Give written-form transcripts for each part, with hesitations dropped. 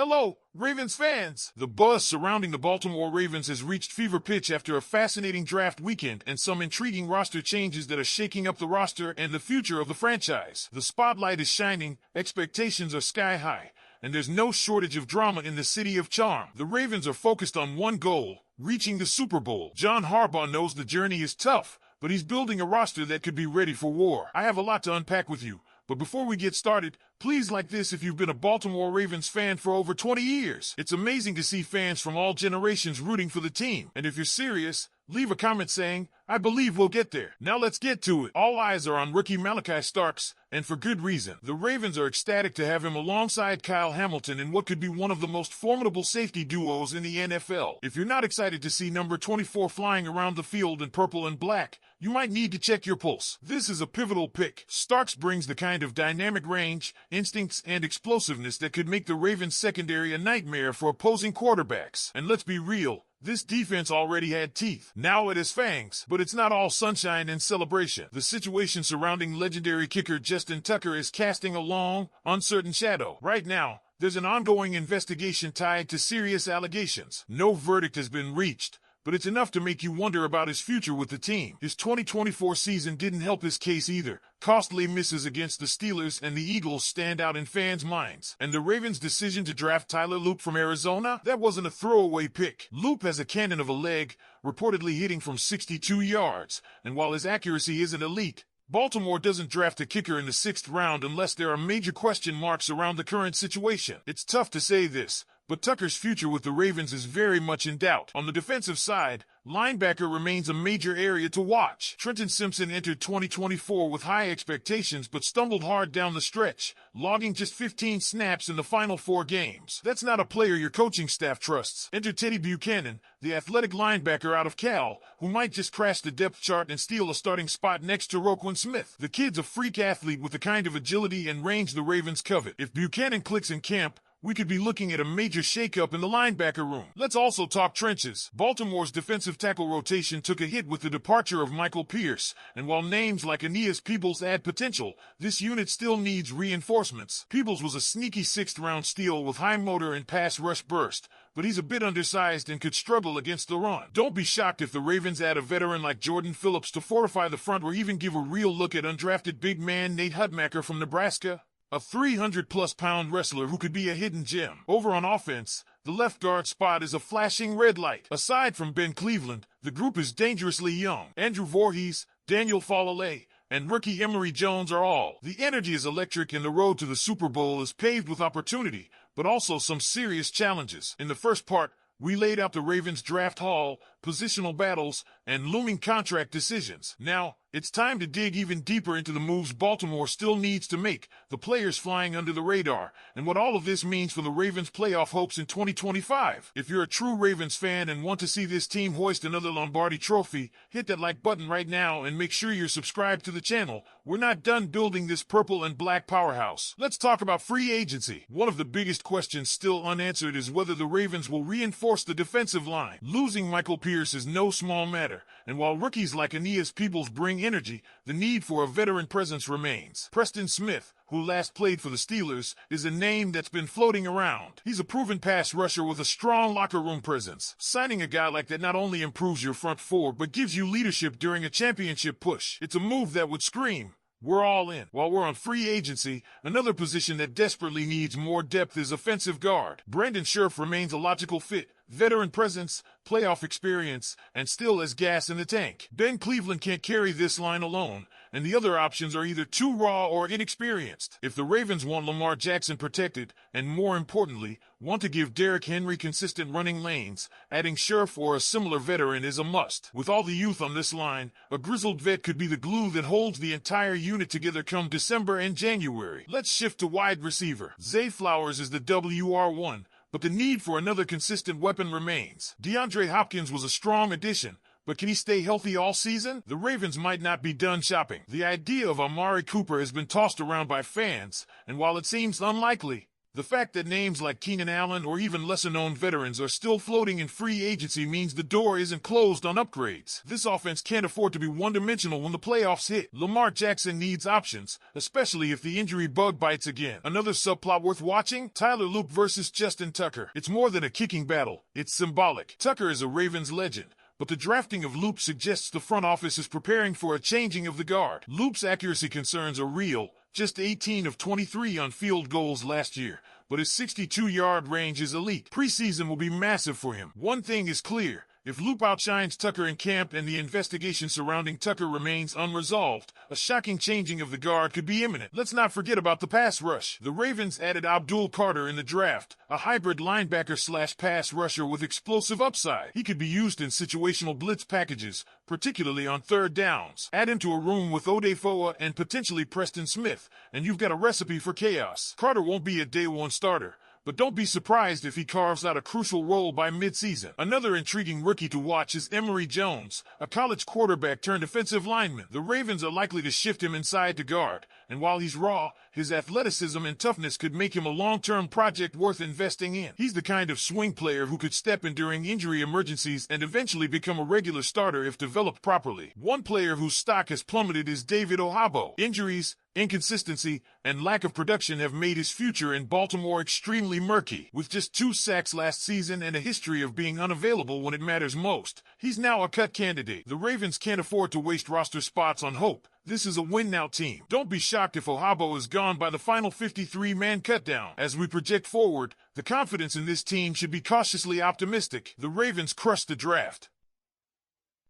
Hello, Ravens fans! The buzz surrounding the Baltimore Ravens has reached fever pitch after a fascinating draft weekend and some intriguing roster changes that are shaking up the roster and the future of the franchise. The spotlight is shining, expectations are sky high, and there's no shortage of drama in the city of charm. The Ravens are focused on one goal, reaching the Super Bowl. John Harbaugh knows the journey is tough, but he's building a roster that could be ready for war. I have a lot to unpack with you, but before we get started, please like this if you've been a Baltimore Ravens fan for over 20 years. It's amazing to see fans from all generations rooting for the team. And if you're serious, leave a comment saying, I believe we'll get there. Now let's get to it. All eyes are on rookie Malachi Starks, and for good reason. The Ravens are ecstatic to have him alongside Kyle Hamilton in what could be one of the most formidable safety duos in the NFL. If you're not excited to see number 24 flying around the field in purple and black, you might need to check your pulse. This is a pivotal pick. Starks brings the kind of dynamic range, instincts, and explosiveness that could make the Ravens secondary a nightmare for opposing quarterbacks. And let's be real, this defense already had teeth. Now it has fangs, but it's not all sunshine and celebration. The situation surrounding legendary kicker Justin Tucker is casting a long, uncertain shadow. Right now, there's an ongoing investigation tied to serious allegations. No verdict has been reached, but it's enough to make you wonder about his future with the team. His 2024 season didn't help his case either. Costly misses against the Steelers and the Eagles stand out in fans' minds. And the Ravens' decision to draft Tyler Loop from Arizona? That wasn't a throwaway pick. Loop has a cannon of a leg, reportedly hitting from 62 yards, and while his accuracy isn't elite, Baltimore doesn't draft a kicker in the 6th round unless there are major question marks around the current situation. It's tough to say this, but Tucker's future with the Ravens is very much in doubt. On the defensive side, linebacker remains a major area to watch. Trenton Simpson entered 2024 with high expectations but stumbled hard down the stretch, logging just 15 snaps in the final 4 games. That's not a player your coaching staff trusts. Enter Teddy Buchanan, the athletic linebacker out of Cal, who might just crash the depth chart and steal a starting spot next to Roquan Smith. The kid's a freak athlete with the kind of agility and range the Ravens covet. If Buchanan clicks in camp, we could be looking at a major shakeup in the linebacker room. Let's also talk trenches. Baltimore's defensive tackle rotation took a hit with the departure of Michael Pierce, and while names like Aeneas Peebles add potential, this unit still needs reinforcements. Peebles was a sneaky 6th-round steal with high motor and pass rush burst, but he's a bit undersized and could struggle against the run. Don't be shocked if the Ravens add a veteran like Jordan Phillips to fortify the front or even give a real look at undrafted big man Nate Hudmacher from Nebraska, a 300-plus pound wrestler who could be a hidden gem. Over on offense, the left guard spot is a flashing red light. Aside from Ben Cleveland, the group is dangerously young. Andrew Voorhees, Daniel Falalay, and rookie Emory Jones are all. The energy is electric and the road to the Super Bowl is paved with opportunity, but also some serious challenges. In the first part, we laid out the Ravens' draft haul, positional battles, and looming contract decisions. Now, it's time to dig even deeper into the moves Baltimore still needs to make, the players flying under the radar, and what all of this means for the Ravens' playoff hopes in 2025. If you're a true Ravens fan and want to see this team hoist another Lombardi trophy, hit that like button right now and make sure you're subscribed to the channel. We're not done building this purple and black powerhouse. Let's talk about free agency. One of the biggest questions still unanswered is whether the Ravens will reinforce the defensive line. Losing Michael Pierce is no small matter, and while rookies like Aeneas Peebles bring energy, the need for a veteran presence remains. Preston Smith, who last played for the Steelers, is a name that's been floating around. He's a proven pass rusher with a strong locker room presence. Signing a guy like that not only improves your front four, but gives you leadership during a championship push. It's a move that would scream, we're all in. While we're on free agency, another position that desperately needs more depth is offensive guard. Brandon Scherf remains a logical fit. Veteran presence, playoff experience, and still has gas in the tank. Ben Cleveland can't carry this line alone, and the other options are either too raw or inexperienced. If the Ravens want Lamar Jackson protected, and more importantly, want to give Derrick Henry consistent running lanes, adding Scherf or a similar veteran is a must. With all the youth on this line, a grizzled vet could be the glue that holds the entire unit together come December and January. Let's shift to wide receiver. Zay Flowers is the WR1, but the need for another consistent weapon remains. DeAndre Hopkins was a strong addition, but can he stay healthy all season? The Ravens might not be done shopping. The idea of Amari Cooper has been tossed around by fans, and while it seems unlikely, The fact that names like Keenan Allen or even lesser-known veterans are still floating in free agency means the door isn't closed on upgrades. This offense can't afford to be one-dimensional when the playoffs hit. Lamar Jackson needs options, especially if the injury bug bites again. Another subplot worth watching? Tyler Loop versus Justin Tucker. It's more than a kicking battle. It's symbolic. Tucker is a Ravens legend, but the drafting of Loop suggests the front office is preparing for a changing of the guard. Loop's accuracy concerns are real, just 18 of 23 on field goals last year, but his 62-yard range is elite. Preseason will be massive for him. One thing is clear. If Loop outshines Tucker in camp and the investigation surrounding Tucker remains unresolved, a shocking changing of the guard could be imminent. Let's not forget about the pass rush. The Ravens added Abdul Carter in the draft, a hybrid linebacker/pass rusher with explosive upside. He could be used in situational blitz packages, particularly on third downs. Add him to a room with Odefoa and potentially Preston Smith, and you've got a recipe for chaos. Carter won't be a day-one starter, but don't be surprised if he carves out a crucial role by midseason. Another intriguing rookie to watch is Emory Jones, a college quarterback turned defensive lineman. The Ravens are likely to shift him inside to guard, and while he's raw, his athleticism and toughness could make him a long-term project worth investing in. He's the kind of swing player who could step in during injury emergencies and eventually become a regular starter if developed properly. One player whose stock has plummeted is David Ohabo. Injuries, inconsistency, and lack of production have made his future in Baltimore extremely murky. With just 2 sacks last season and a history of being unavailable when it matters most, he's now a cut candidate. The Ravens can't afford to waste roster spots on hope. This is a win-now team. Don't be shocked if Ohabo is gone by the final 53-man cutdown. As we project forward, the confidence in this team should be cautiously optimistic. The Ravens crushed the draft.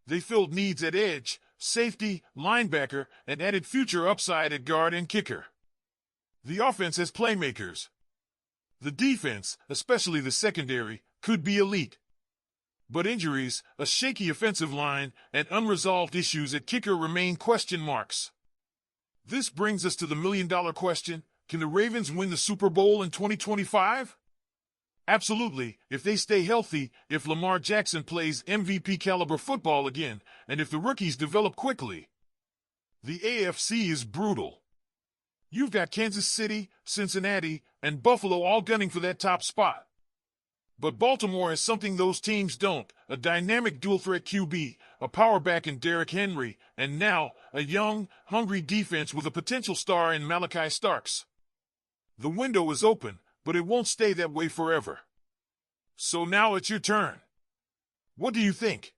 They filled needs at edge, safety, linebacker, and added future upside at guard and kicker. The offense has playmakers. The defense, especially the secondary, could be elite. But injuries, a shaky offensive line, and unresolved issues at kicker remain question marks. This brings us to the million-dollar question: can the Ravens win the Super Bowl in 2025? Absolutely, if they stay healthy, if Lamar Jackson plays MVP-caliber football again, and if the rookies develop quickly. The AFC is brutal. You've got Kansas City, Cincinnati, and Buffalo all gunning for that top spot. But Baltimore has something those teams don't: a dynamic dual-threat QB, a power back in Derrick Henry, and now a young, hungry defense with a potential star in Malachi Starks. The window is open, but it won't stay that way forever. So now it's your turn. What do you think?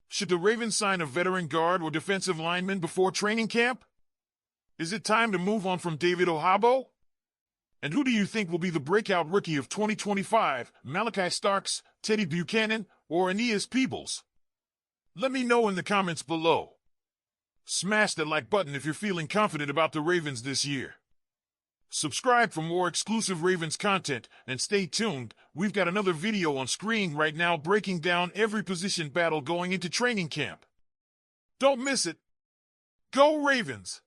Should the Ravens sign a veteran guard or defensive lineman before training camp? Is it time to move on from David Ohabo? And who do you think will be the breakout rookie of 2025, Malachi Starks, Teddy Buchanan, or Aeneas Peebles? Let me know in the comments below. Smash that like button if you're feeling confident about the Ravens this year. Subscribe for more exclusive Ravens content, and stay tuned. We've got another video on screen right now breaking down every position battle going into training camp. Don't miss it. Go Ravens!